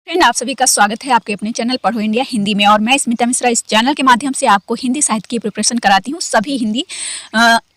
Friend, आप सभी का स्वागत है आपके अपने चैनल पढ़ो इंडिया हिंदी में। और मैं स्मिता मिश्रा इस चैनल के माध्यम से आपको हिंदी साहित्य की प्रिपरेशन कराती हूँ, सभी हिंदी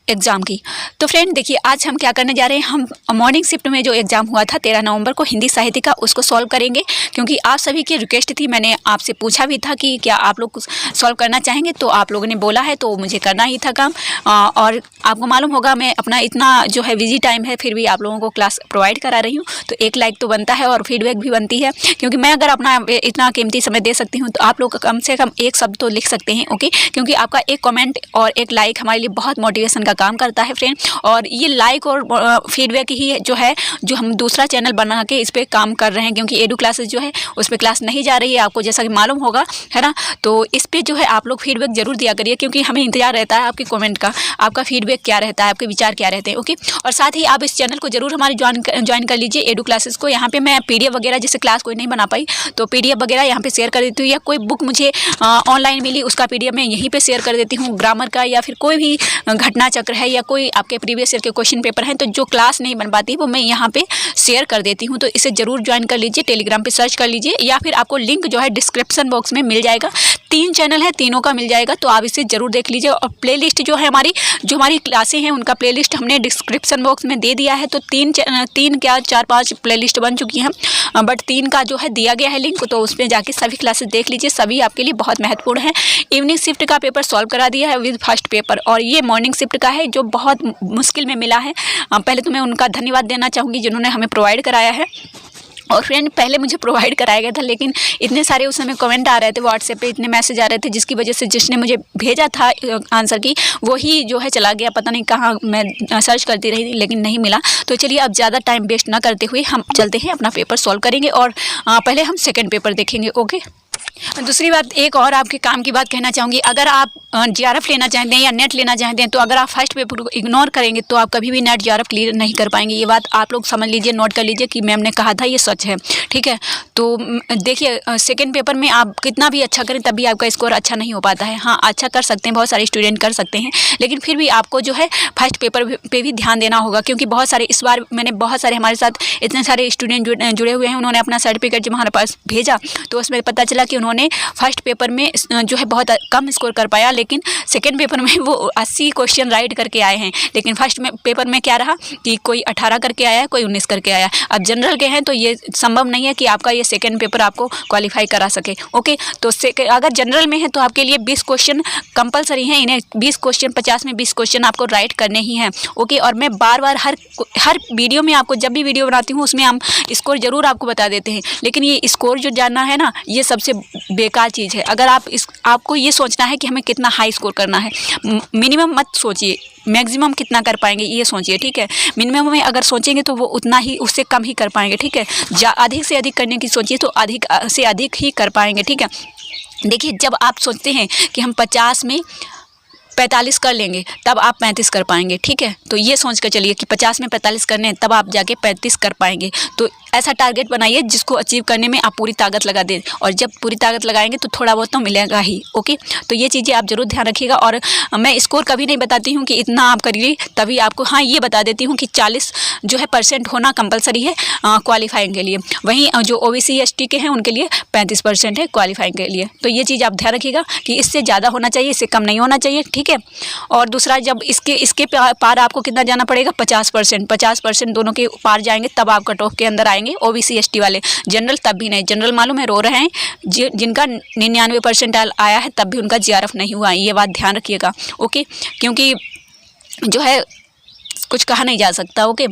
एग्ज़ाम की। तो फ्रेंड देखिए, आज हम क्या करने जा रहे हैं, हम मॉर्निंग शिफ्ट में जो एग्ज़ाम हुआ था 13 नवंबर को हिंदी साहित्य का, उसको सॉल्व करेंगे। क्योंकि आप सभी की रिक्वेस्ट थी, मैंने आपसे पूछा भी था कि क्या आप लोग सॉल्व करना चाहेंगे, तो आप लोगों ने बोला है, तो मुझे करना ही था काम। और आपको मालूम होगा मैं अपना इतना जो है बिजी टाइम है, फिर भी आप लोगों को क्लास प्रोवाइड करा रही हूँ, तो एक लाइक तो बनता है और फीडबैक भी बनती है। क्योंकि मैं अगर अपना इतना कीमती समय दे सकती हूँ, तो आप लोग कम से कम एक शब्द तो लिख सकते हैं, ओके। क्योंकि आपका एक कमेंट और एक लाइक हमारे लिए बहुत मोटिवेशन का काम करता है फ्रेंड। और ये लाइक और फीडबैक ही जो है, जो हम दूसरा चैनल बना के इस पर काम कर रहे हैं। क्योंकि एडू क्लासेस जो है उस पर क्लास नहीं जा रही है, आपको जैसा कि मालूम होगा, है ना। तो इस पर जो है आप लोग फीडबैक जरूर दिया करिए, क्योंकि हमें इंतजार रहता है आपकी कमेंट का, आपका फीडबैक क्या रहता है, आपके विचार क्या रहते हैं, ओके। और साथ ही आप इस चैनल को जरूर हमारे ज्वाइन कर लीजिए, एडू क्लासेस को। यहाँ पे मैं पीडीएफ वगैरह, जैसे क्लास कोई नहीं बना पाई तो पीडीएफ वगैरह यहाँ पे शेयर कर देती हूँ, या कोई बुक मुझे ऑनलाइन मिली उसका पीडीएफ मैं यहीं पे शेयर कर देती हूँ, ग्रामर का या फिर कोई भी घटना चक्र है, या कोई आपके प्रीवियस ईयर के क्वेश्चन पेपर हैं, तो जो क्लास नहीं बन पाती वो मैं यहाँ पे शेयर कर देती हूँ। तो इसे जरूर ज्वाइन कर लीजिए, टेलीग्राम पे सर्च कर लीजिए, या फिर आपको लिंक जो है डिस्क्रिप्शन बॉक्स में मिल जाएगा। 3 चैनल है, तीनों का मिल जाएगा, तो आप इसे जरूर देख लीजिए। और प्लेलिस्ट जो है हमारी क्लासें हैं, उनका प्लेलिस्ट हमने डिस्क्रिप्शन बॉक्स में दे दिया है। तो 3 क्या 4-5 प्लेलिस्ट बन चुकी हैं, बट 3 का जो है दिया गया है लिंक, तो उसमें जाके सभी क्लासेस देख लीजिए, सभी आपके लिए बहुत महत्वपूर्ण है। इवनिंग शिफ्ट का पेपर सॉल्व करा दिया है विद फर्स्ट पेपर, और ये मॉर्निंग शिफ्ट का है जो बहुत मुश्किल में मिला है। पहले तो मैं उनका धन्यवाद देना चाहूँगी जिन्होंने हमें प्रोवाइड कराया है। और फ्रेंड, पहले मुझे प्रोवाइड कराया गया था, लेकिन इतने सारे उस समय कमेंट आ रहे थे व्हाट्सएप पे, इतने मैसेज आ रहे थे, जिसकी वजह से जिसने मुझे भेजा था आंसर की, वही जो है चला गया, पता नहीं कहाँ। मैं सर्च करती रही थी लेकिन नहीं मिला। तो चलिए अब ज़्यादा टाइम वेस्ट ना करते हुए हम चलते हैं, अपना पेपर सॉल्व करेंगे। और पहले हम सेकेंड पेपर देखेंगे, ओके। दूसरी बात, एक और आपके काम की बात कहना चाहूँगी, अगर आप जीआरएफ लेना चाहते हैं या नेट लेना चाहते हैं, तो अगर आप फर्स्ट पेपर को इग्नोर करेंगे तो आप कभी भी नेट जीआरएफ क्लियर नहीं कर पाएंगे। ये बात आप लोग समझ लीजिए, नोट कर लीजिए कि मैम ने कहा था, ये सच है, ठीक है। तो देखिए, सेकंड पेपर में आप कितना भी अच्छा करें तब भी आपका स्कोर अच्छा नहीं हो पाता है। हाँ, अच्छा कर सकते हैं, बहुत सारे स्टूडेंट कर सकते हैं, लेकिन फिर भी आपको जो है फर्स्ट पेपर पे भी ध्यान देना होगा। क्योंकि बहुत सारे, इस बार मैंने बहुत सारे, हमारे साथ इतने सारे स्टूडेंट जुड़े हुए हैं, उन्होंने अपना सर्टिफिकेट जब हमारे पास भेजा तो उसमें पता चला कि उन्होंने फर्स्ट पेपर में जो है बहुत कम स्कोर कर पाया, लेकिन सेकेंड पेपर में वो 80 क्वेश्चन राइट करके आए हैं। लेकिन फर्स्ट पेपर में क्या रहा कि कोई 18 करके आया है, कोई 19 करके आया है। अब जनरल के हैं तो ये संभव नहीं है कि आपका ये सेकेंड पेपर आपको क्वालिफाई करा सके, ओके। तो अगर जनरल में है तो आपके लिए 20 क्वेश्चन कंपलसरी हैं, इन्हें 20 क्वेश्चन, 50 में 20 क्वेश्चन आपको राइट करने ही हैं, ओके। और मैं बार बार हर वीडियो में, आपको जब भी वीडियो बनाती हूँ उसमें हम स्कोर जरूर आपको बता देते हैं, लेकिन ये स्कोर जो जानना है ना, ये सबसे बेकार चीज़ है। अगर आपको ये सोचना है कि हमें कितना हाई स्कोर करना है, मिनिमम मत सोचिए, मैक्सिमम कितना कर पाएंगे ये सोचिए, ठीक है। मिनिमम में अगर सोचेंगे तो वो उतना ही, उससे कम ही कर पाएंगे, ठीक है। अधिक से अधिक करने की सोचिए तो अधिक से अधिक ही कर पाएंगे, ठीक है। देखिए, जब आप सोचते हैं कि हम 50 में 45 कर लेंगे, तब आप 35 कर पाएंगे, ठीक है। तो ये सोच कर चलिए कि 50 में 45 करने हैं, तब आप जाके 35 कर पाएंगे। तो ऐसा टारगेट बनाइए जिसको अचीव करने में आप पूरी ताकत लगा दें, और जब पूरी ताकत लगाएंगे तो थोड़ा बहुत तो मिलेगा ही, ओके। तो ये चीज़ें आप जरूर ध्यान रखिएगा। और मैं स्कोर कभी नहीं बताती हूँ कि इतना आप करिए तभी आपको, हाँ ये बता देती हूँ कि 40 जो है % होना कंपलसरी है क्वालिफाइंग के लिए। वहीं जो OBC ST के हैं उनके लिए 35% है क्वालिफाइंग के लिए। तो ये चीज़ आप ध्यान रखिएगा कि इससे ज़्यादा होना चाहिए, इससे कम नहीं होना चाहिए, ठीक है। और दूसरा, जब इसके पार आपको कितना जाना पड़ेगा, 50% दोनों के पार जाएंगे तब आप कट ऑफ के अंदर आएंगे। OBC ST वाले, जनरल तब भी नहीं। जनरल मालूम है रो रहे हैं, जिनका 99% आया है तब भी उनका जीआरएफ नहीं हुआ, ये बात ध्यान रखिएगा, ओके। क्योंकि जो है कुछ कहा नहीं जा सकता, ओके।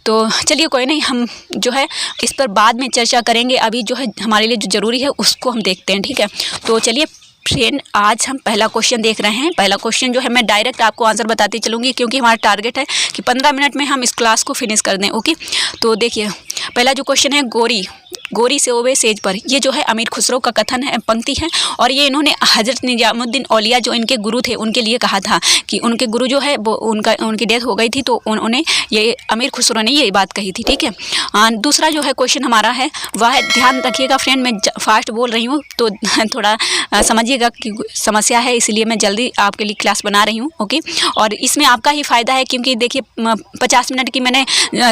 तो चलिए कोई नहीं, हम जो है इस पर बाद में चर्चा करेंगे। अभी जो है हमारे लिए जो ज़रूरी है उसको हम देखते हैं, ठीक है। तो चलिए फ्रेंड, आज हम पहला क्वेश्चन देख रहे हैं। पहला क्वेश्चन जो है मैं डायरेक्ट आपको आंसर बताती चलूँगी, क्योंकि हमारा टारगेट है कि 15 मिनट में हम इस क्लास को फिनिश कर दें, ओके। तो देखिए, पहला जो क्वेश्चन है, गोरी से ओवे सेज पर, ये जो है अमीर खुसरो का कथन है, पंक्ति है। और ये इन्होंने हजरत निजामुद्दीन औलिया जो इनके गुरु थे उनके लिए कहा था कि उनके गुरु जो है वो उनकी डेथ हो गई थी, तो उन्होंने ये अमीर खुसरो ने ये बात कही थी, ठीक है। दूसरा जो है क्वेश्चन हमारा है वह, ध्यान रखिएगा फ्रेंड, मैं फास्ट बोल रही हूँ तो थोड़ा समझिएगा कि समस्या है, इसलिए मैं जल्दी आपके लिए क्लास बना रही हूँ, ओके। और इसमें आपका ही फ़ायदा है, क्योंकि देखिए 50 मिनट की मैंने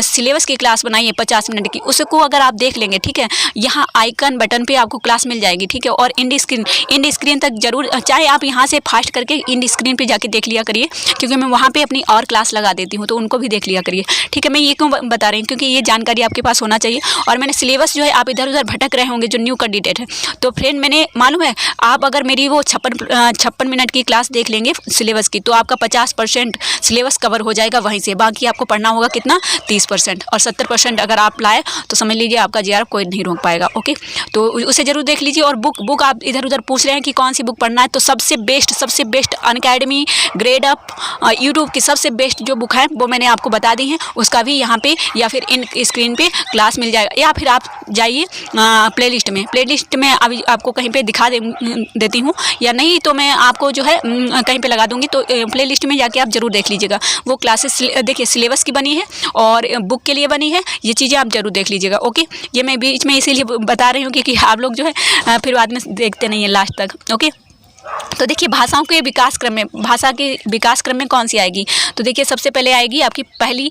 सिलेबस की क्लास बनाई है, 50 मिनट की, उसको अगर आप देख लेंगे, ठीक है, यहाँ आइकन बटन पे आपको क्लास मिल जाएगी, ठीक है। और इंड स्क्रीन तक जरूर, चाहे आप यहाँ से फास्ट करके इंड स्क्रीन पे जाके देख लिया करिए, क्योंकि मैं वहाँ पे अपनी और क्लास लगा देती हूँ, तो उनको भी देख लिया करिए, ठीक है। मैं ये क्यों बता रही हूँ, क्योंकि ये जानकारी आपके पास होना चाहिए। और मैंने सिलेबस जो है, आप इधर उधर भटक रहे होंगे जो न्यू कैंडिडेट है, तो फ्रेंड मैंने मालूम है, आप अगर मेरी वो 56 मिनट की क्लास देख लेंगे सिलेबस की, तो आपका 50% सिलेबस कवर हो जाएगा वहीं से। बाकी आपको पढ़ना होगा कितना, 30%, और 70% अगर आप लाए तो समझ लीजिए आपका JRF कोई नहीं रोक पाएगा, ओके। तो उसे जरूर देख लीजिए। और बुक आप इधर उधर पूछ रहे हैं कि कौन सी बुक पढ़ना है, तो सबसे best Unacademy, grade up, YouTube की सबसे बेस्ट जो बुक है वो मैंने आपको बता दी है, उसका भी यहाँ पे या फिर इन स्क्रीन पे क्लास मिल जाएगा। या फिर आप जाइए प्लेलिस्ट में अभी आपको कहीं पे दिखा देती हूँ, या नहीं तो मैं आपको जो है कहीं पे लगा दूंगी, तो प्लेलिस्ट में जाके आप जरूर देख लीजिएगा। वो क्लासेस देखिए सिलेबस की बनी है और बुक के लिए बनी है, ये चीज़ें आप जरूर देख लीजिएगा, ओके। ये मैं बीच में इसीलिए बता रही हूँ कि आप लोग जो है फिर बाद में देखते नहीं है लास्ट तक, ओके। तो देखिए भाषाओं के विकास क्रम में, भाषा के विकास क्रम में कौन सी आएगी, तो देखिए सबसे पहले आएगी आपकी पहली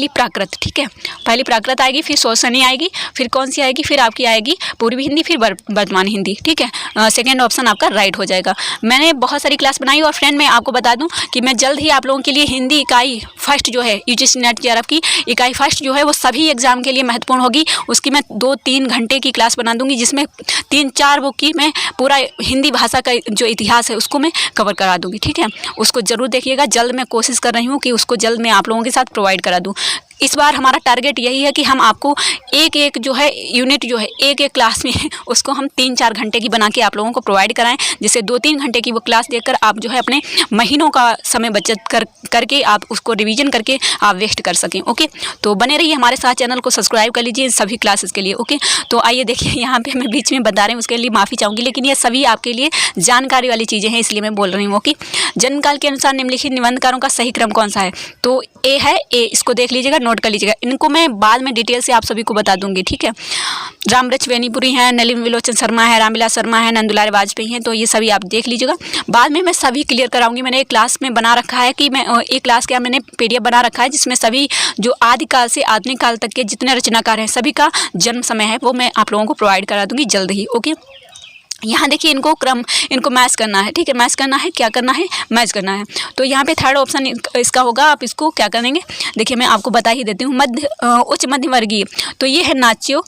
प्राकृत, ठीक है, पहली प्राकृत आएगी, फिर शोषणी आएगी, फिर कौन सी आएगी, फिर आपकी आएगी पूर्वी हिंदी, फिर वर्तमान हिंदी, ठीक है। सेकेंड ऑप्शन आपका राइट हो जाएगा। मैंने बहुत सारी क्लास बनाई, और फ्रेंड मैं आपको बता दूं कि मैं जल्द ही आप लोगों के लिए हिंदी इकाई फर्स्ट जो है, UGC नेट JRF की इकाई फर्स्ट जो है, वो सभी एग्जाम के लिए महत्वपूर्ण होगी, उसकी मैं 2-3 घंटे की क्लास बना दूंगी, जिसमें 3-4 बुक की मैं पूरा हिंदी भाषा का जो इतिहास है उसको मैं कवर करा दूंगी, ठीक है। उसको जरूर देखिएगा, जल्द मैं कोशिश कर रही हूँ कि उसको जल्द मैं आप लोगों के साथ प्रोवाइड करा दूँ। इस बार हमारा टारगेट यही है कि हम आपको एक जो है यूनिट जो है एक क्लास में उसको हम 3-4 घंटे की बना के आप लोगों को प्रोवाइड कराएं, जिससे 2-3 घंटे की वो क्लास देखकर आप जो है अपने महीनों का समय बचत करके आप उसको रिवीजन करके आप वेस्ट कर सकें, ओके। तो बने रहिए हमारे साथ, चैनल को सब्सक्राइब कर लीजिए सभी क्लासेस के लिए, ओके। तो आइए देखिए, यहाँ पे मैं बीच में बता रही हूँ, उसके लिए माफ़ी चाहूँगी, लेकिन ये सभी आपके लिए जानकारी वाली चीज़ें हैं, इसलिए मैं बोल रही हूँ, ओके। जन्मकाल के अनुसार निम्नलिखित निबंधकारों का सही क्रम कौन सा है, तो ए है, इसको देख लीजिएगा, नोट कर लीजिएगा। इनको मैं बाद में डिटेल से आप सभी को बता दूंगी, ठीक है। रामरच वेनीपुरी हैं, नलिन विलोचन शर्मा है, रामविलास शर्मा है, नंदुलाल वाजपेयी हैं, तो ये सभी आप देख लीजिएगा। बाद में मैं सभी क्लियर कराऊंगी। मैंने एक क्लास में बना रखा है कि मैं एक क्लास क्या मैंने PDF बना रखा है, जिसमें सभी जो आदिकाल से आधुनिक काल तक के जितने रचनाकार हैं सभी का जन्म समय है वो मैं आप लोगों को प्रोवाइड करा दूंगी जल्द ही, ओके। यहाँ देखिए इनको मैच करना है, ठीक है, मैच करना है, क्या करना है, मैच करना है। तो यहाँ पे थर्ड ऑप्शन इसका होगा, आप इसको क्या करेंगे, देखिए मैं आपको बता ही देती हूँ। उच्च मध्य वर्गीय, तो ये है नाच्यो,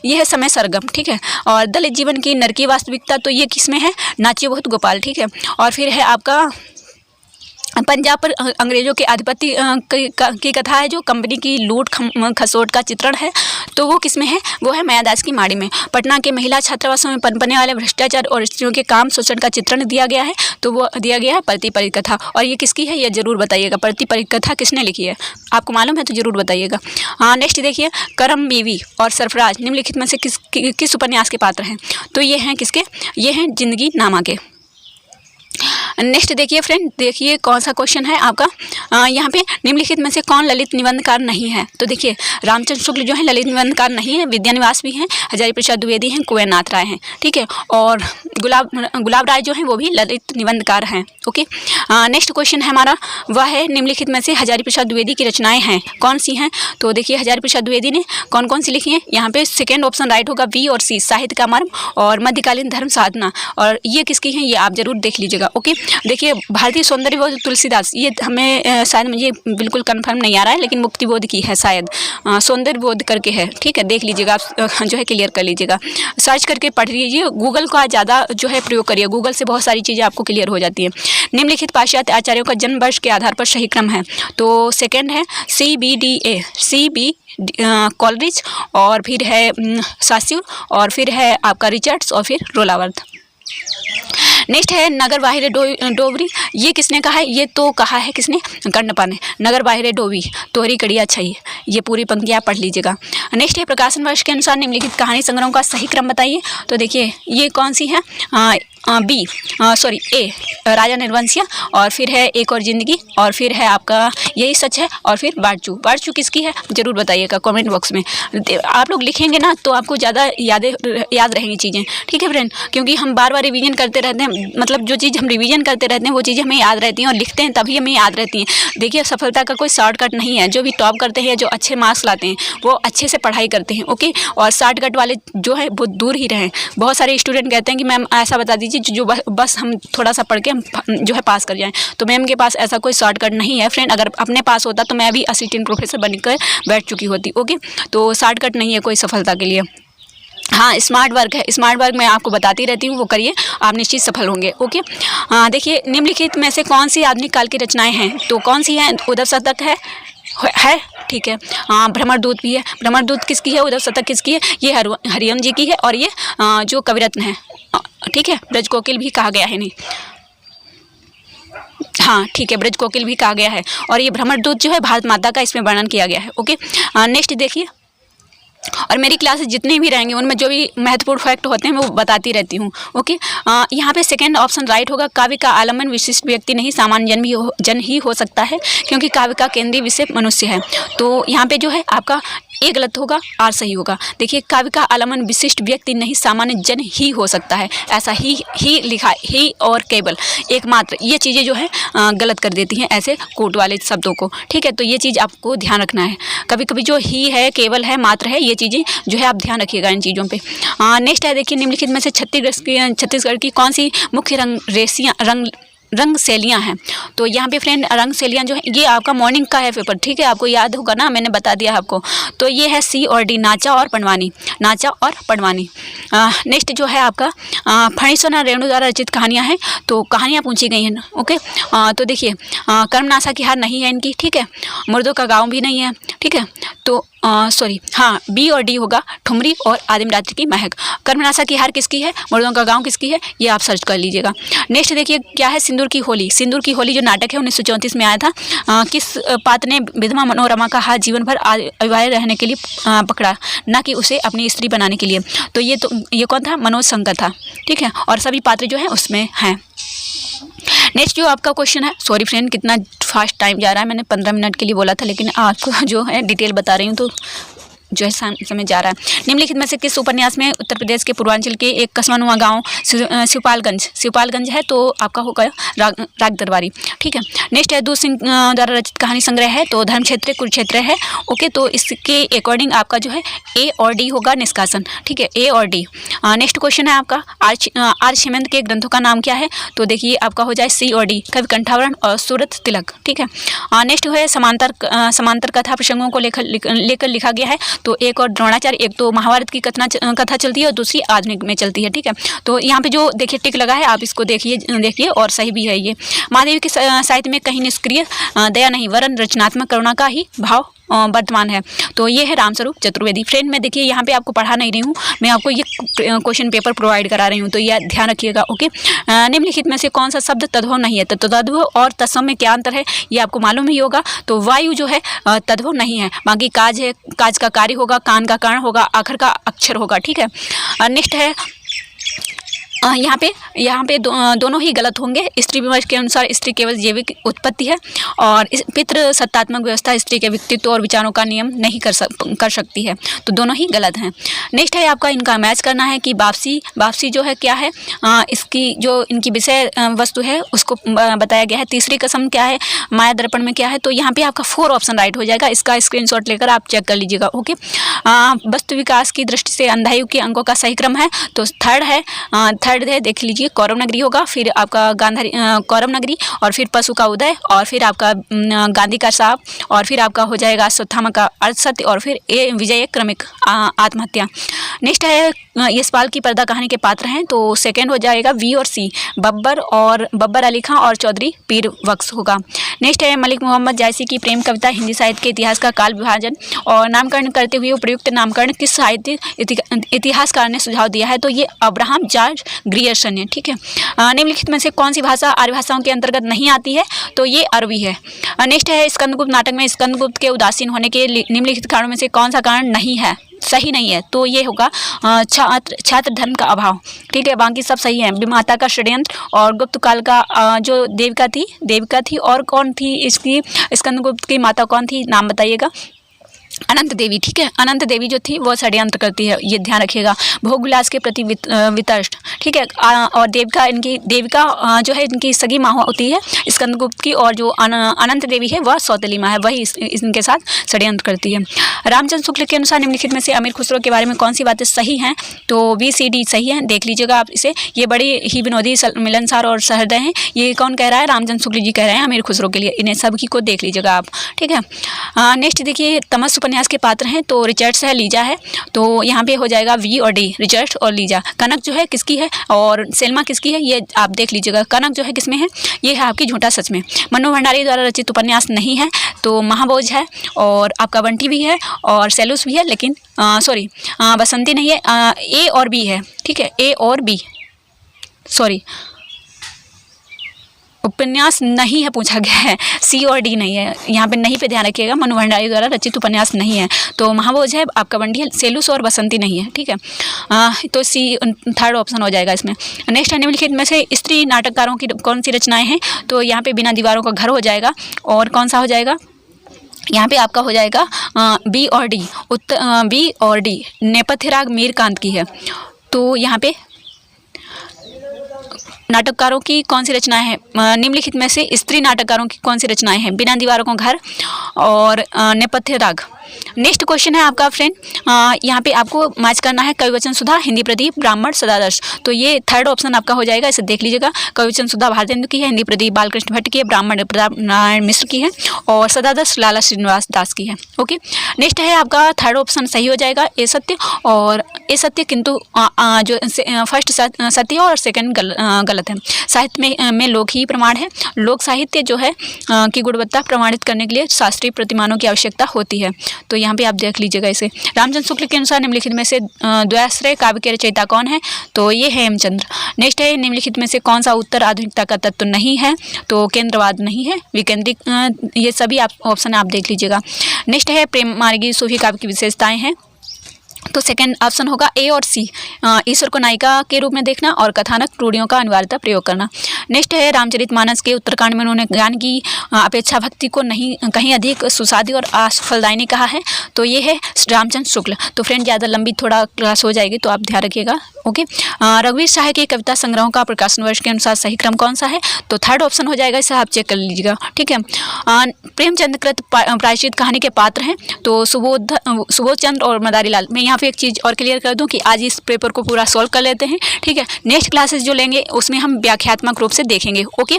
ये है समय सरगम, ठीक है। और दलित जीवन की नरकी वास्तविकता, तो ये किसमें है, नाच्यो बहुत गोपाल, ठीक है। और फिर है आपका पंजाब पर अंग्रेजों के आधिपत्य की कथा है, जो कंपनी की लूट खसोट का चित्रण है, तो वो किस में है, वो है मायादास की माड़ी में। पटना के महिला छात्रावासों में पनपने वाले भ्रष्टाचार और स्त्रियों के काम शोषण का चित्रण दिया गया है, तो वो दिया गया है प्रति परिकथा। और ये किसकी है, ये जरूर बताइएगा, प्रति परिकथा किसने लिखी है, आपको मालूम है तो जरूर बताइएगा। हाँ, नेक्स्ट देखिए, करम बीवी और सरफराज निम्नलिखित में से किस उपन्यास के पात्र हैं, तो ये हैं किसके, ये हैं जिंदगी नामा के। नेक्स्ट देखिए फ्रेंड, देखिए कौन सा क्वेश्चन है आपका, यहाँ पे निम्नलिखित में से कौन ललित निबंधकार नहीं है, तो देखिए रामचंद्र शुक्ल जो है ललित निबंधकार नहीं है, विद्यानिवास भी हैं, हजारी प्रसाद द्विवेदी हैं, कुंवर नाथ राय हैं, ठीक है। और गुलाब राय जो हैं वो भी ललित निबंधकार हैं, ओके। नेक्स्ट क्वेश्चन है हमारा, वह है निम्नलिखित में से हजारी प्रसाद द्विवेदी की रचनाएं हैं कौन सी हैं, तो देखिए हजारी प्रसाद द्विवेदी ने कौन कौन सी लिखी हैं, यहाँ पे सेकेंड ऑप्शन राइट होगा, बी और सी, साहित्य का मर्म और मध्यकालीन धर्म साधना, और ये किसकी हैं, ये आप जरूर देख लीजिएगा, ओके। देखिए भारतीय सौंदर्य बोध तुलसीदास, ये हमें शायद मुझे बिल्कुल कंफर्म नहीं आ रहा है, लेकिन मुक्ति बोध की है शायद, सौंदर्य बोध करके है, ठीक है, देख लीजिएगा आप जो है क्लियर कर लीजिएगा, सर्च करके पढ़ लीजिए, गूगल का ज़्यादा जो है प्रयोग करिए, गूगल से बहुत सारी चीज़ें आपको क्लियर हो जाती है। निम्नलिखित पाश्चात्य आचार्यों का जन्म वर्ष के आधार पर सही क्रम है, तो सेकेंड है CB कॉलरिज, और फिर है सास्यूर, और फिर है आपका रिचर्ड्स, और फिर रोलावर्थ। नेक्स्ट है नगर बाहिरे डोबरी, ये किसने कहा है, ये तो कहा है किसने, कर्णपा ने, नगर बाहिरे डोबी तोहरी कड़िया छई, ये पूरी पंक्तियाँ पढ़ लीजिएगा। नेक्स्ट है प्रकाशन वर्ष के अनुसार निम्नलिखित कहानी संग्रहों का सही क्रम बताइए, तो देखिए ये कौन सी है, बी सॉरी ए राजा निर्वंशिया, और फिर है एक और ज़िंदगी, और फिर है आपका यही सच है, और फिर बारचू। बारचू किसकी है ज़रूर बताइएगा कमेंट बॉक्स में। आप लोग लिखेंगे ना तो आपको ज़्यादा याद रहेंगी चीज़ें, ठीक है फ्रेंड, क्योंकि हम बार बार रिवीजन करते रहते हैं, मतलब जो चीज़ हम रिवीजन करते रहते हैं वो चीज़ें हमें याद रहती हैं, और लिखते हैं तभी हमें याद रहती हैं। देखिए सफलता का कोई शॉर्टकट नहीं है। जो भी टॉप करते हैं, जो अच्छे मार्क्स लाते हैं, वो अच्छे से पढ़ाई करते हैं, ओके। और शॉर्टकट वाले जो है वो दूर ही रहें। बहुत सारे स्टूडेंट कहते हैं कि मैम ऐसा बता दीजिए जो बस हम थोड़ा सा पढ़ के हम जो है पास कर जाएं, तो मैम के पास ऐसा कोई शॉर्टकट नहीं है फ्रेंड। अगर अपने पास होता तो मैं भी असिस्टेंट प्रोफेसर बनकर बैठ चुकी होती, ओके। तो शॉर्टकट नहीं है कोई सफलता के लिए। हाँ, स्मार्ट वर्क है। स्मार्ट वर्क मैं आपको बताती रहती हूँ, वो करिए, आप निश्चित सफल होंगे, ओके। देखिए निम्नलिखित में से कौन सी आधुनिक काल की रचनाएं हैं, तो कौन सी है? उद्धव शतक है, ठीक है। भ्रमरदूत भी है। भ्रमरदूत किसकी है? उद्धव शतक किसकी है? ये हरिओम जी की है, और ये जो कविरत्न है, ठीक है, ब्रज कोकिल भी कहा गया है, नहीं हाँ ठीक है, ब्रज कोकिल भी कहा गया है। और ये भ्रमरदूत जो है भारत माता का इसमें वर्णन किया गया है, ओके। नेक्स्ट देखिए, और मेरी क्लासेस जितने भी रहेंगे उनमें जो भी महत्वपूर्ण फैक्ट होते हैं मैं वो बताती रहती हूँ, ओके। यहाँ पे सेकंड ऑप्शन राइट होगा। काव्य का आलम्बन विशिष्ट व्यक्ति नहीं सामान्य जन ही हो सकता है, क्योंकि काव्य का केंद्रीय विषय मनुष्य है। तो यहाँ पे जो है आपका ए गलत होगा, आर सही होगा। देखिए काव्य का आलम्बन विशिष्ट व्यक्ति नहीं सामान्य जन ही हो सकता है, ऐसा ही लिखा है, ही और केवल एकमात्र, ये चीज़ें जो है गलत कर देती हैं ऐसे कोट वाले शब्दों को, ठीक है। तो ये चीज़ आपको ध्यान रखना है। कभी कभी जो ही है, केवल है, मात्र है, ये चीज़ें जो है आप ध्यान रखिएगा इन चीज़ों पे। नेक्स्ट है देखिए, निम्नलिखित में से छत्तीसगढ़ की कौन सी मुख्य रंग शैलियाँ हैं। तो यहाँ पे फ्रेंड रंग शैलियाँ जो है, ये आपका मॉर्निंग का है पेपर, ठीक है, आपको याद होगा ना, मैंने बता दिया आपको। तो ये है सी और डी, नाचा और पडवानी, नाचा और पडवानी। नेक्स्ट जो है आपका फणीश्वर नाथ रेणु द्वारा रचित कहानियाँ हैं, तो कहानियाँ पूछी गई हैं, ओके। तो देखिए कर्मनाशा की हार नहीं है इनकी, ठीक है। मुर्दों का गाँव भी नहीं है, ठीक है। तो सॉरी, हाँ बी और डी होगा, ठुमरी और आदिम रात्रि की महक। कर्मनाशा की हार किसकी है, मुर्दों का गांव किसकी है, ये आप सर्च कर लीजिएगा। नेक्स्ट देखिए क्या है, सिंदूर की होली। सिंदूर की होली जो नाटक है 1934 में आया था। किस पात्र ने विधवा मनोरमा का हाथ जीवन भर अविवाहित रहने के लिए पकड़ा, ना कि उसे अपनी स्त्री बनाने के लिए। तो ये कौन था? मनोज शंकर था, ठीक है। और सभी पात्र जो हैं उसमें हैं। नेक्स्ट जो आपका क्वेश्चन है, सॉरी फ्रेंड कितना फास्ट टाइम जा रहा है, मैंने 15 मिनट के लिए बोला था, लेकिन आपको जो है डिटेल बता रही हूँ तो जो है समय जा रहा है। निम्नलिखित में से किस उपन्यास में उत्तर प्रदेश के पूर्वांचल के एक कस्बानुमा गांव शिवपालगंज है, तो आपका होगा राग दरबारी, ठीक है। नेक्स्ट है दूध सिंह द्वारा रचित कहानी संग्रह है, तो धर्म क्षेत्र कुरुक्षेत्र है, ओके। तो इसके अकॉर्डिंग आपका जो है ए और डी होगा निष्कासन, ठीक है, ए और डी। नेक्स्ट क्वेश्चन है आपका आर्य हेमंत के ग्रंथों का नाम क्या है, तो देखिए आपका हो जाए सी और डी, कवि कंठावरण और सूरत तिलक, ठीक है। नेक्स्ट है समांतर कथा प्रसंगों को लेकर लिखा गया है, तो एक और द्रोणाचार्य, एक तो महाभारत की कथा चलती है और दूसरी आधुनिक में चलती है, ठीक है। तो यहाँ पे जो देखिए टिक लगा है, आप इसको देखिए और सही भी है ये। महादेवी के साहित्य में कहीं निष्क्रिय दया नहीं वरन रचनात्मक करुणा का ही भाव वर्तमान है, तो ये है रामस्वरूप चतुर्वेदी। फ्रेंड मैं देखिए यहाँ पे आपको पढ़ा नहीं रही हूँ, मैं आपको ये क्वेश्चन पेपर प्रोवाइड करा रही हूँ, तो ये ध्यान रखिएगा, ओके। निम्नलिखित में से कौन सा शब्द तद्भव नहीं है, तो तद्भव और तत्सम में क्या अंतर है ये आपको मालूम ही होगा। तो वायु जो है तद्भव नहीं है, बाकी काज है, काज का कार्य होगा, कान का कारण होगा, आखिर का अक्षर होगा, ठीक है। नेक्स्ट है यहाँ पे दोनों ही गलत होंगे। स्त्री विमर्श के अनुसार स्त्री केवल जैविक उत्पत्ति है, और इस पितृ सत्तात्मक व्यवस्था स्त्री के व्यक्तित्व और विचारों का नियम नहीं कर सकती है, तो दोनों ही गलत हैं। नेक्स्ट है आपका इनका मैच करना है कि वापसी जो है क्या है, इसकी जो इनकी विषय वस्तु है उसको बताया गया है। तीसरी कसम क्या है, माया दर्पण में क्या है, तो यहाँ पे आपका 4 ऑप्शन राइट हो जाएगा। इसका स्क्रीनशॉट लेकर आप चेक कर लीजिएगा, ओके। वस्तु विकास की दृष्टि से अंधायु के अंकों का सही क्रम है, तो थर्ड है, देख लीजिए कौरव नगरी होगा, फिर आपका गांधारी कौरव नगरी, और फिर पशु का उदय, और फिर आपका गांधी का साप, और फिर आपका हो जाएगा अश्वत्थामा का अर्धसत्य, और फिर ए विजय क्रमिक आत्महत्या। नेक्स्ट है यशपाल की पर्दा कहानी के पात्र हैं, तो सेकंड हो जाएगा बी और सी, बब्बर अली खां और चौधरी पीर बख्श होगा। नेक्स्ट है मलिक मोहम्मद जायसी की प्रेम कविता हिंदी साहित्य के इतिहास का काल विभाजन और नामकरण करते हुए उपयुक्त नामकरण किस साहित्य इतिहासकार ने सुझाव दिया है, तो ये अब्राहम जॉर्ज ग्रियर्सन है, ठीक है। निम्नलिखित में से कौन सी भाषा आर्य भाषाओं के अंतर्गत नहीं आती है, तो ये अरबी है। नेक्स्ट है स्कंदगुप्त नाटक में स्कंदगुप्त के उदासीन होने के निम्नलिखित कारणों में से कौन सा कारण नहीं है, सही नहीं है, तो ये होगा छात्र धर्म का अभाव। ठीक है, बाकी सब सही है। विमाता का षड्यंत्र और गुप्त काल का जो देविका थी और कौन थी इसकी, स्कंदगुप्त की माता कौन थी, नाम बताइएगा। अनंत देवी। ठीक है, अनंत देवी जो थी वो षड्यंत्र करती है, ये ध्यान रखिएगा। भोग विलास के प्रति वितष्ट। ठीक है, और देविका जो है इनकी सगी माँ होती है स्कंदगुप्त की, और जो अनंत देवी है वह सौतेली माँ है, वही इनके साथ षड्यंत्र करती है। रामचंद्र शुक्ल के अनुसार निम्नलिखित में से अमीर खुसरो के बारे में कौन सी बातें सही हैं, तो BCD सही है, देख लीजिएगा आप इसे। ये बड़ी ही विनोदी, मिलनसार और सहृदय हैं। ये कौन कह रहा है, रामचंद्र शुक्ल जी कह रहे हैं अमीर खुसरो के लिए। इन्हें सभी को देख लीजिएगा आप। ठीक है, नेक्स्ट देखिए, तमस उपन्यास के पात्र हैं, तो रिचर्ड्स है, लीजा है, तो यहाँ पे हो जाएगा V और D, रिचर्ड्स और लीजा। कनक जो है किसकी है और सेल्मा किसकी है, ये आप देख लीजिएगा। कनक जो है किसमें है, ये है आपकी झूठा सच में। मनु भंडारी द्वारा रचित उपन्यास नहीं है, तो महाभोज है, और आपका बंटी भी है, और सेलूस भी है, लेकिन सॉरी बसंती नहीं है। A और B है। ठीक है, A और B, सॉरी उपन्यास नहीं है, पूछा गया है। C और D नहीं है, यहाँ पे नहीं पे ध्यान रखिएगा। मनु भंडारी द्वारा रचित उपन्यास नहीं है, तो महाभोज है, आपका बंटी है, सेलूस और बसंती नहीं है। ठीक है, तो C थर्ड ऑप्शन हो जाएगा इसमें। नेक्स्ट है, निम्नलिखित में से स्त्री नाटककारों की कौन सी रचनाएं हैं, तो यहाँ पे बिना दीवारों का घर हो जाएगा, और कौन सा हो जाएगा, यहाँ पे आपका हो जाएगा B और D। B और D नेपथ्य राग मीरकांत की है, तो यहाँ पे नाटककारों की कौन सी रचनाएं हैं, निम्नलिखित में से स्त्री नाटककारों की कौन सी रचनाएं हैं, बिना दीवारों का घर और नेपथ्य राग। नेक्स्ट क्वेश्चन है आपका फ्रेंड, यहाँ पे आपको मैच करना है कविवचन सुधा, हिंदी प्रदीप, ब्राह्मण, सदादर्श। तो ये थर्ड ऑप्शन आपका हो जाएगा, इसे देख लीजिएगा। कविवचन सुधा भारतेंदु की है, हिंदी प्रदीप बालकृष्ण भट्ट की है, ब्राह्मण प्रताप नारायण मिश्र की है, और सदादर्श लाला श्रीनिवास दास की है। ओके, नेक्स्ट है आपका थर्ड ऑप्शन सही हो जाएगा, ए सत्य और ए सत्य, किंतु जो फर्स्ट सत्य और सेकंड गलत है। साहित्य में लोक ही प्रमाण है। लोक साहित्य जो है की गुणवत्ता प्रमाणित करने के लिए शास्त्रीय प्रतिमानों की आवश्यकता होती है, तो यहाँ पे आप देख लीजिएगा इसे। रामचंद्र शुक्ल के अनुसार निम्नलिखित में से द्वयाश्रय काव्य के रचयिता कौन है, तो ये है हेमचंद्र। नेक्स्ट है, निम्नलिखित में से कौन सा उत्तर आधुनिकता का तत्व नहीं है, तो केंद्रवाद नहीं है, विकेंद्रिक, ये सभी आप ऑप्शन आप देख लीजिएगा। नेक्स्ट है, प्रेम मार्गी सूफी काव्य की विशेषताएं हैं, तो सेकंड ऑप्शन होगा A और C, ईश्वर को नायिका के रूप में देखना और कथानक रूढ़ियों का अनिवार्यता प्रयोग करना। नेक्स्ट है, रामचरितमानस के उत्तरकांड में उन्होंने ज्ञान की अपेक्षा भक्ति को नहीं कहीं अधिक सुसादी और फलदायिनी कहा है, तो ये है रामचंद्र शुक्ल। तो फ्रेंड ज़्यादा लंबी थोड़ा क्लास हो जाएगी, तो आप ध्यान रखिएगा। ओके, रघुवीर शाह के कविता संग्रहों का प्रकाशन वर्ष के अनुसार सही क्रम कौन सा है, तो थर्ड ऑप्शन हो जाएगा, इसे आप चेक कर लीजिएगा। ठीक है, प्रेमचंद कृत प्रायश्चित कहानी के पात्र हैं, तो सुबोध चंद्र और मदारी लाल। मैं यहाँ पे एक चीज़ और क्लियर कर दूं कि आज इस पेपर को पूरा सॉल्व कर लेते हैं। ठीक है, नेक्स्ट क्लासेस जो लेंगे उसमें हम व्याख्यात्मक रूप से देखेंगे। ओके,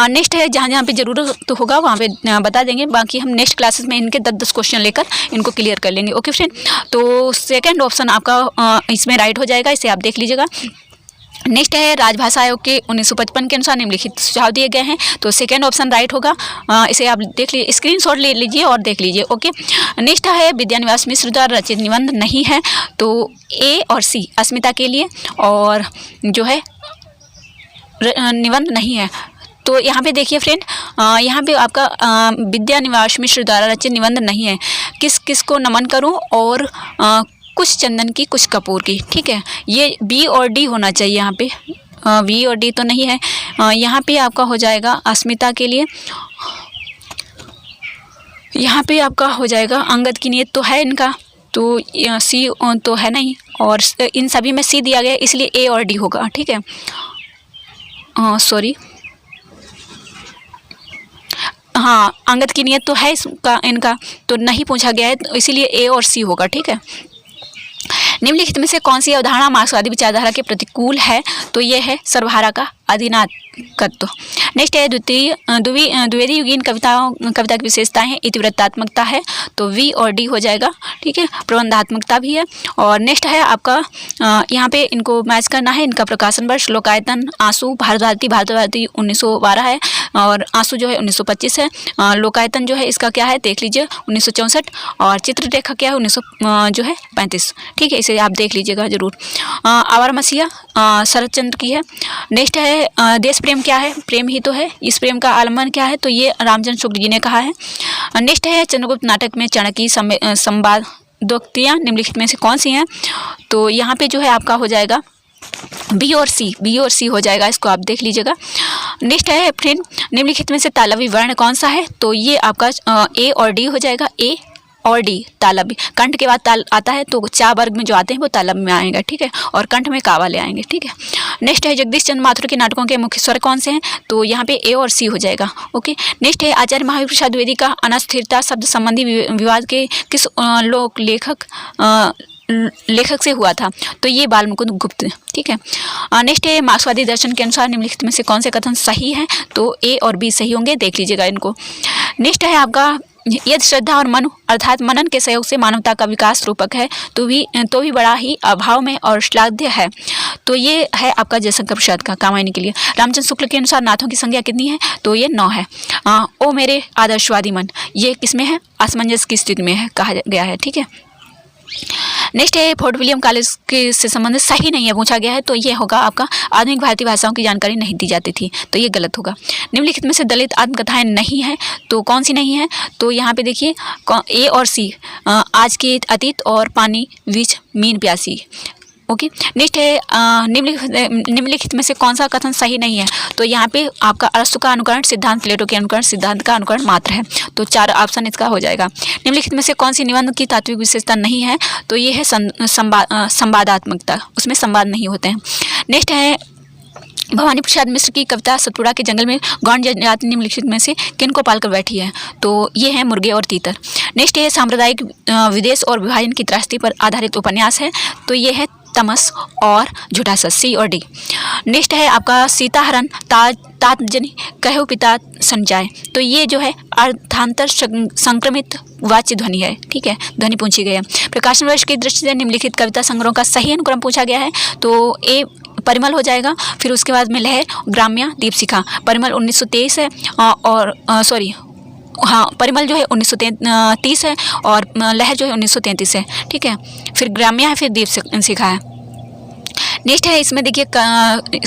नेक्स्ट है, जहाँ जहाँ पे ज़रूरत तो होगा वहाँ पे बता देंगे, बाकी हम नेक्स्ट क्लासेस में इनके 10-10 क्वेश्चन लेकर इनको क्लियर कर लेंगे। ओके फ्रेंड, तो सेकेंड ऑप्शन आपका इसमें राइट हो जाएगा, इसे आप देख लीजिएगा। नेक्स्ट है, राजभाषा आयोग के 1955 के अनुसार निम्नलिखित सुझाव दिए गए हैं, तो सेकेंड ऑप्शन राइट होगा, इसे आप देख लीजिए, स्क्रीनशॉट ले लीजिए और देख लीजिए। ओके, नेक्स्ट है, विद्यानिवास मिश्र द्वारा रचित निबंध नहीं है, तो A और C अस्मिता के लिए, और जो है निबंध नहीं है। तो यहाँ पे देखिए फ्रेंड, यहाँ पे आपका विद्यानिवास मिश्र द्वारा रचित निबंध नहीं है। किस किस को नमन करूँ, और कुछ चंदन की कुछ कपूर की। ठीक है, ये B और D होना चाहिए यहाँ पे, V और D तो नहीं है। यहाँ पे आपका हो जाएगा अस्मिता के लिए, यहाँ पे आपका हो जाएगा अंगद की नीयत तो है इनका, तो C तो है नहीं, और इन सभी में C दिया गया, इसलिए A और D होगा। ठीक है, सॉरी, हाँ अंगद की नीयत तो है इसका, इनका तो नहीं पूछा गया है, तो इसीलिए A और C होगा। ठीक है, निम्नलिखित में से कौन सी अवधारणा मार्क्सवादी विचारधारा के प्रतिकूल है, तो ये है सर्वहारा का अधिनायकत्व। नेक्स्ट है, द्विवेदी युगीन कविता की विशेषताएं हैं, इतिवृत्तात्मकता है, तो V और D हो जाएगा। ठीक है, प्रबंधात्मकता भी है। और नेक्स्ट है आपका यहाँ पे इनको मैच करना है, इनका प्रकाशन वर्ष, लोकायतन, आंसू, भारत भारती 1912 है, और आंसू जो है 1925 है। लोकायतन जो है इसका क्या है देख लीजिए 1964, और चित्ररेखा क्या है 1935। ठीक है, इसे आप देख लीजिएगा जरूर। आवारा मसीहा शरद चंद्र की है। नेक्स्ट है, देश प्रेम क्या है, प्रेम ही तो है, इस प्रेम का आलम्बन क्या है, तो ये रामचंद्र शुक्ल जी ने कहा है। नेक्स्ट है, चंद्रगुप्त नाटक में चाणक्य संवाद दोक्तियाँ निम्नलिखित में से कौन सी हैं? तो यहाँ पे जो है आपका हो जाएगा बी और सी हो जाएगा, इसको आप देख लीजिएगा। नेक्स्ट है फ्रेंड, निम्नलिखित में से तालवी वर्ण कौन सा है? तो ये आपका ए और डी हो जाएगा, ए और डी तालव्य। कंठ के बाद ताल आता है तो चा वर्ग में जो आते हैं वो तालव्य में आएगा, ठीक है, और कंठ में का वाले आएंगे, ठीक है। नेक्स्ट है जगदीश चंद्र माथुर के नाटकों के मुख्य स्वर कौन से हैं? तो यहाँ पे ए और सी हो जाएगा, ओके। नेक्स्ट है आचार्य महावीर प्रसाद द्विवेदी का अनस्थिरता शब्द संबंधी विवाद के किस लोक लेखक से हुआ था? तो ये बाल मुकुंद गुप्त, ठीक है। नेक्स्ट है मार्क्सवादी दर्शन के अनुसार निम्नलिखित में से कौन से कथन सही हैं? तो ए और बी सही होंगे, देख लीजिएगा इनको। नेक्स्ट है आपका यदि श्रद्धा और मन अर्थात मनन के सहयोग से मानवता का विकास रूपक है तो भी बड़ा ही अभाव में और श्लाघ्य है। तो ये है आपका जयशंकर प्रसाद का कामायनी के लिए। रामचंद्र शुक्ल के अनुसार नाथों की संख्या कितनी है? तो ये 9 है। ओ मेरे आदर्शवादी मन, ये किसमें है? असमंजस की स्थिति में है कहा गया है, ठीक है। नेक्स्ट है फोर्ट विलियम कॉलेज के से संबंधित सही नहीं है पूछा गया है, तो ये होगा आपका आधुनिक भारतीय भाषाओं की जानकारी नहीं दी जाती थी, तो ये गलत होगा। निम्नलिखित में से दलित आत्मकथाएं नहीं है, तो कौन सी नहीं है? तो यहाँ पे देखिए ए और सी, आज के अतीत और पानी बीच मीन प्यासी, ओके। नेक्स्ट है निम्नलिखित में से कौन सा कथन सही नहीं है? तो यहाँ पे आपका अरस्तु का अनुकरण सिद्धांत प्लेटो के अनुकरण सिद्धांत का अनुकरण मात्र है, तो 4 ऑप्शन इसका हो जाएगा। निम्नलिखित में से कौन सी निबंध की तात्विक विशेषता नहीं है? तो ये है संवादात्मकता, उसमें संवाद नहीं होते हैं। नेक्स्ट है भवानी प्रसाद मिश्र की कविता सतपुड़ा के जंगल में गौंड जनजाति निम्नलिखित में से किन को पालकर बैठी है? तो ये है मुर्गे और तीतर। नेक्स्ट है सांप्रदायिक विदेश और विभाजन की त्रासदी पर आधारित उपन्यास है, तो ये है तमस और झूठा सच, सी और डी। नेक्स्ट है आपका सीताहरण तात जनी कहो पिता संचाय, तो ये जो है अर्थांतर संक्रमित वाच्य ध्वनि है, ठीक है, ध्वनि पूछी गई है। प्रकाशन वर्ष की दृष्टि से निम्नलिखित कविता संग्रहों का सही अनुक्रम पूछा गया है, तो ए परिमल हो जाएगा, फिर उसके बाद में लहर, ग्राम्य, दीपशिखा। परिमल 1923 है और परिमल जो है 1930 है और लहर जो है 1933 है, ठीक है। फिर ग्राम्य है, फिर दीपशिखा है। नेक्स्ट है इसमें देखिए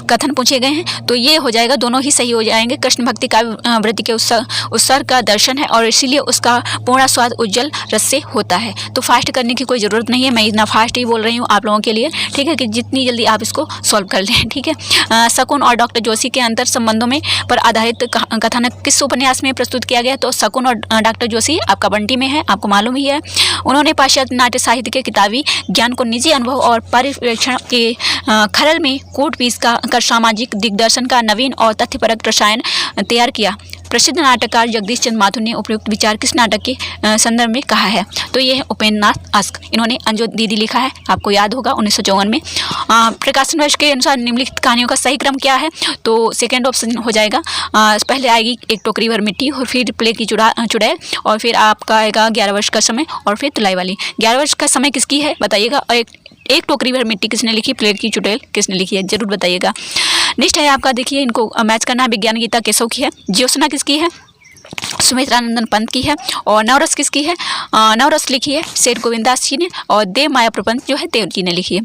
कथन पूछे गए हैं, तो ये हो जाएगा, दोनों ही सही हो जाएंगे। कृष्ण भक्ति का वृत्ति के उत्सर्ग का दर्शन है और इसीलिए उसका पूर्ण स्वाद उज्जवल रस से होता है। तो फास्ट करने की कोई ज़रूरत नहीं है, मैं इतना फास्ट ही बोल रही हूँ आप लोगों के लिए, ठीक है, कि जितनी जल्दी आप इसको सॉल्व कर लें, ठीक है। शकुन और डॉक्टर जोशी के अंतर संबंधों में पर आधारित कथानक किस उपन्यास में प्रस्तुत किया गया? तो शकुन और डॉक्टर जोशी आपका बंटी में है, आपको मालूम ही है। उन्होंने पाश्चात्य नाट्य साहित्य के किताबी ज्ञान को निजी अनुभव और परिवेक्षण के खरल में कूट पीस कर सामाजिक दिग्दर्शन का नवीन और तथ्यपरक रसायन तैयार किया। प्रसिद्ध नाटककार जगदीश चंद्र माथुर ने उपयुक्त विचार किस नाटक के संदर्भ में कहा है? तो ये है उपेंद्र नाथ अस्क, इन्होंने अंजो दीदी लिखा है, आपको याद होगा 1954 में। प्रकाशन वर्ष के अनुसार निम्नलिखित कहानियों का सही क्रम क्या है? तो सेकेंड ऑप्शन हो जाएगा, पहले आएगी एक टोकरी भर मिट्टी और फिर प्ले की चुड़ैल और फिर आपका आएगा 11 वर्ष का समय और फिर तुलाई वाली। 11 वर्ष का समय किसकी है बताइएगा, एक टोकरी भर मिट्टी किसने लिखी, प्लेट की चुड़ैल किसने लिखी है, जरूर बताइएगा। नेक्स्ट है आपका देखिए, इनको मैच करना है। विज्ञान गीता केशव की है, ज्योत्सना किसकी है, सुमित्रानंदन पंत की है, और नवरस किसकी है, नवरस लिखी है सेठ गोविंदास जी ने, और देव माया प्रपंच जो है देव जी ने लिखी है।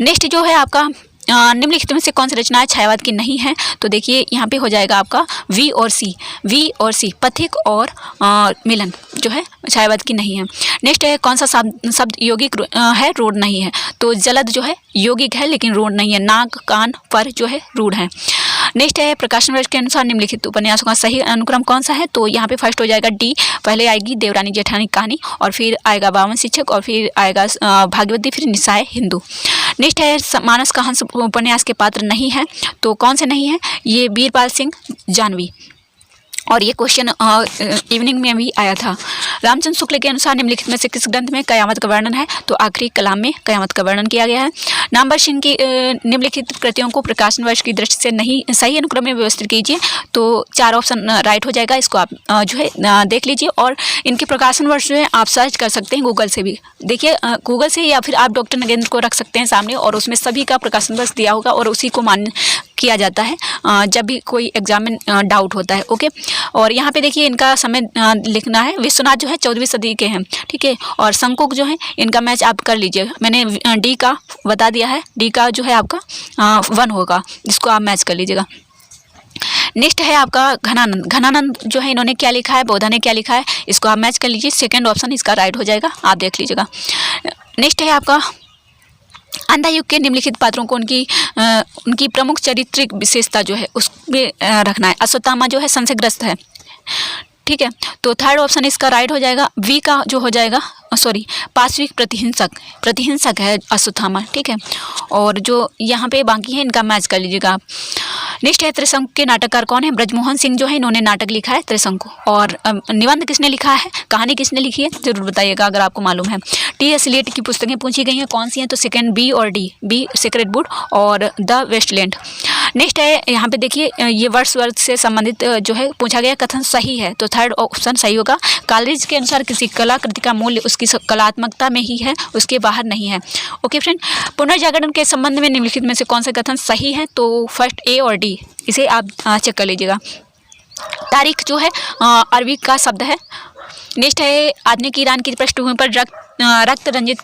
नेक्स्ट जो है आपका निम्नलिखित में से कौन सी रचनाएं छायावाद की नहीं है? तो देखिए यहाँ पे हो जाएगा आपका वी और सी पथिक और मिलन जो है छायावाद की नहीं है। नेक्स्ट है कौन सा शब्द यौगिक है, रूढ़ नहीं है? तो जलद जो है यौगिक है लेकिन रूढ़ नहीं है। नाक कान पर जो है रूढ़ है। नेक्स्ट है प्रकाशन वर्ष के अनुसार निम्नलिखित उपन्यासों का सही अनुक्रम कौन सा है? तो यहाँ पे फर्स्ट हो जाएगा डी, पहले आएगी देवरानी जेठानी कहानी और फिर आएगा बावन शिक्षक और फिर आएगा भागवती, फिर निसाय हिंदू। नेक्स्ट है मानस का हंस उपन्यास के पात्र नहीं है, तो कौन से नहीं है? ये वीरपाल सिंह जानवी, और ये क्वेश्चन इवनिंग में भी आया था। रामचंद्र शुक्ल के अनुसार निम्नलिखित में से किस ग्रंथ में कयामत का वर्णन है? तो आखिरी कलाम में कयामत का वर्णन किया गया है। नामवर सिंह की निम्नलिखित कृतियों को प्रकाशन वर्ष की दृष्टि से नहीं सही अनुक्रम में व्यवस्थित कीजिए, तो 4 ऑप्शन राइट हो जाएगा। इसको आप जो है देख लीजिए, और इनके प्रकाशन वर्ष जो है आप सर्च कर सकते हैं गूगल से भी, देखिए गूगल से, या फिर आप डॉक्टर नगेंद्र को रख सकते हैं सामने और उसमें सभी का प्रकाशन वर्ष दिया होगा और उसी को मान किया जाता है जब भी कोई एग्जाम में डाउट होता है, ओके। और यहाँ पे देखिए इनका समय लिखना है। विश्वनाथ जो है 14वीं सदी के हैं, ठीक है, और शंकुक जो है इनका मैच आप कर लीजिए, मैंने डी का बता दिया है, डी का जो है आपका 1 होगा, जिसको आप मैच कर लीजिएगा। नेक्स्ट है आपका घनानंद। घनानंद जो है इन्होंने क्या लिखा है, बौद्धा ने क्या लिखा है, इसको आप मैच कर लीजिए। सेकंड ऑप्शन इसका राइट हो जाएगा, आप देख लीजिएगा। नेक्स्ट है आपका अंधा युग के निम्नलिखित पात्रों को उनकी प्रमुख चारित्रिक विशेषता जो है उसमें रखना है। अश्वत्थामा जो है संशयग्रस्त है, ठीक है, तो थर्ड ऑप्शन इसका राइट हो जाएगा। वी का जो हो जाएगा पाश्विक प्रतिहिंसक है अश्वत्थामा, ठीक है। और जो यहाँ पे बाकी है इनका मैच कर लीजिएगा आप। नेक्स्ट है त्रिशंकु के नाटककार कौन है, ब्रजमोहन सिंह जो है इन्होंने नाटक लिखा है त्रिशंकु। और निबंध किसने लिखा है, कहानी किसने लिखी है, जरूर बताइएगा अगर आपको मालूम है। टी.एस. एलियट की पुस्तकें पूछी गई हैं, कौन सी हैं, तो सेकंड बी और डी, बी सीक्रेट बुक और द वेस्टलैंड। नेक्स्ट है यहाँ पे देखिए, ये वर्ड्सवर्थ से संबंधित जो है पूछा गया कथन सही है, तो थर्ड ऑप्शन सही होगा। कॉलरिज के अनुसार किसी कलाकृति का मूल्य उसकी कलात्मकता में ही है, उसके बाहर नहीं है। ओके फ्रेंड, पुनर्जागरण के संबंध में निम्नलिखित में से कौन सा कथन सही है, तो फर्स्ट ए और डी, इसे आप चेक कर लीजिएगा। तारीख जो है अरबी का शब्द है। नेक्स्ट है आधुनिक ईरान की पृष्ठभूमि पर रक्त रंजित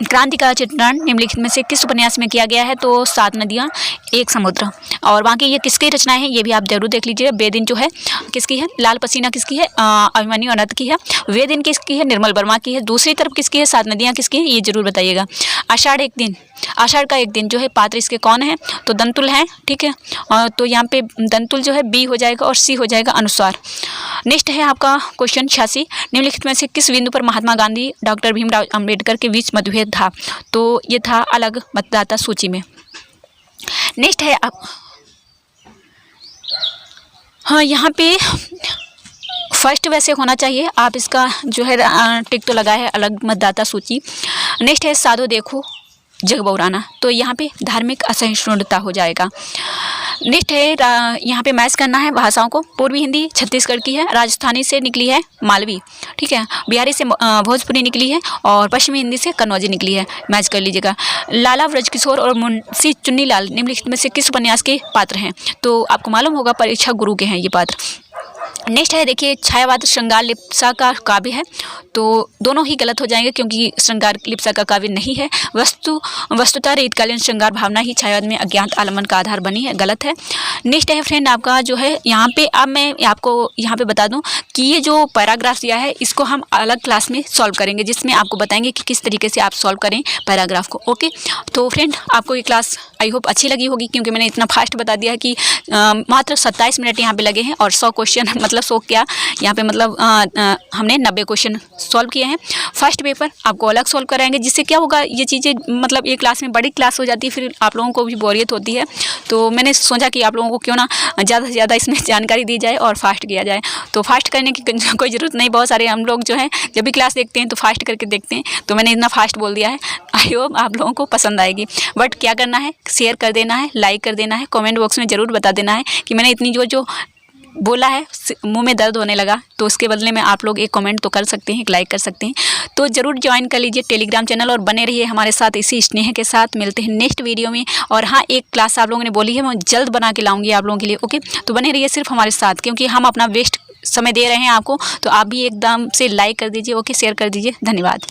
क्रांति का चित्रण निम्नलिखित में से किस उपन्यास में किया गया है, तो 7 नदियाँ एक समुद्र। और बाकी ये किसकी रचनाएं हैं ये भी आप जरूर देख लीजिए। बेदिन जो है किसकी है, लाल पसीना किसकी है, अभिमन्यु अनंत की है। वेदिन किसकी है, निर्मल वर्मा की है। दूसरी तरफ किसकी है, 7 नदियाँ किसकी है, ये जरूर बताइएगा। आषाढ़ का एक दिन जो है पात्र इसके कौन है, तो दंतुल हैं, ठीक है। तो यहाँ पे दंतुल जो है बी हो जाएगा और सी हो जाएगा अनुस्वार। नेक्स्ट है आपका क्वेश्चन 86, निम्नलिखित में से किस बिंदु पर महात्मा गांधी डॉक्टर भीमराव अंबेडकर के बीच मतभेद था, तो ये था अलग मतदाता सूची में। नेक्स्ट है हाँ, यहाँ पे फर्स्ट वैसे होना चाहिए, आप इसका जो है टिक तो लगाए है अलग मतदाता सूची। नेक्स्ट है साधो देखो जग बौराना, तो यहाँ पे धार्मिक असहिष्णुता हो जाएगा। नेक्स्ट है यहाँ पे मैच करना है भाषाओं को। पूर्वी हिंदी छत्तीसगढ़ की है, राजस्थानी से निकली है मालवी, ठीक है, बिहारी से भोजपुरी निकली है और पश्चिमी हिंदी से कन्नौजी निकली है, मैच कर लीजिएगा। लाला ब्रजकिशोर और मुंशी चुन्नीलाल निम्नलिखित में से किस उपन्यास के पात्र हैं, तो आपको मालूम होगा परीक्षा गुरु के हैं ये पात्र। नेक्स्ट है देखिए छायावाद श्रृंगार लिप्सा का काव्य है, तो दोनों ही गलत हो जाएंगे क्योंकि श्रृंगार लिप्सा का काव्य नहीं है। वस्तुतः रीतकालीन श्रृंगार भावना ही छायावाद में अज्ञात आलम्बन का आधार बनी है, गलत है। नेक्स्ट है फ्रेंड आपका जो है यहाँ पे, अब मैं आपको यहाँ पे बता दूँ कि ये जो पैराग्राफ दिया है इसको हम अलग क्लास में सॉल्व करेंगे, जिसमें आपको बताएंगे कि किस तरीके से आप सॉल्व करें पैराग्राफ को। ओके, तो फ्रेंड आपको ये क्लास आई होप अच्छी लगी होगी, क्योंकि मैंने इतना फास्ट बता दिया है कि मात्र 27 मिनट यहाँ पे लगे हैं और 100 क्वेश्चन मतलब 100 क्या यहाँ पे मतलब हमने 90 क्वेश्चन सॉल्व किए हैं। फर्स्ट पेपर आपको अलग सॉल्व कराएंगे, जिससे क्या होगा ये चीज़ें मतलब एक क्लास में बड़ी क्लास हो जाती है, फिर आप लोगों को भी बोरियत होती है। तो मैंने सोचा कि आप लोगों को क्यों ना ज़्यादा से ज़्यादा इसमें जानकारी दी जाए और फास्ट किया जाए। तो फास्ट करने की कोई ज़रूरत नहीं, बहुत सारे हम लोग जो हैं जब भी क्लास देखते हैं तो फास्ट करके देखते हैं, तो मैंने इतना फास्ट बोल दिया है। आई होप आप लोगों को पसंद आएगी। बट क्या करना है, शेयर कर देना है, लाइक कर देना है, कमेंट बॉक्स में ज़रूर बता देना है कि मैंने इतनी जो बोला है मुंह में दर्द होने लगा, तो उसके बदले में आप लोग एक कमेंट तो कर सकते हैं, एक लाइक कर सकते हैं। तो ज़रूर ज्वाइन कर लीजिए टेलीग्राम चैनल और बने रहिए हमारे साथ इसी स्नेह के साथ। मिलते हैं नेक्स्ट वीडियो में। और हाँ, एक क्लास आप लोगों ने बोली है मैं जल्द बना के लाऊंगी आप लोगों के लिए। ओके, तो बने रहिए सिर्फ हमारे साथ, क्योंकि हम अपना वेस्ट समय दे रहे हैं आपको, तो आप भी एकदम से लाइक कर दीजिए, ओके, शेयर कर दीजिए। धन्यवाद।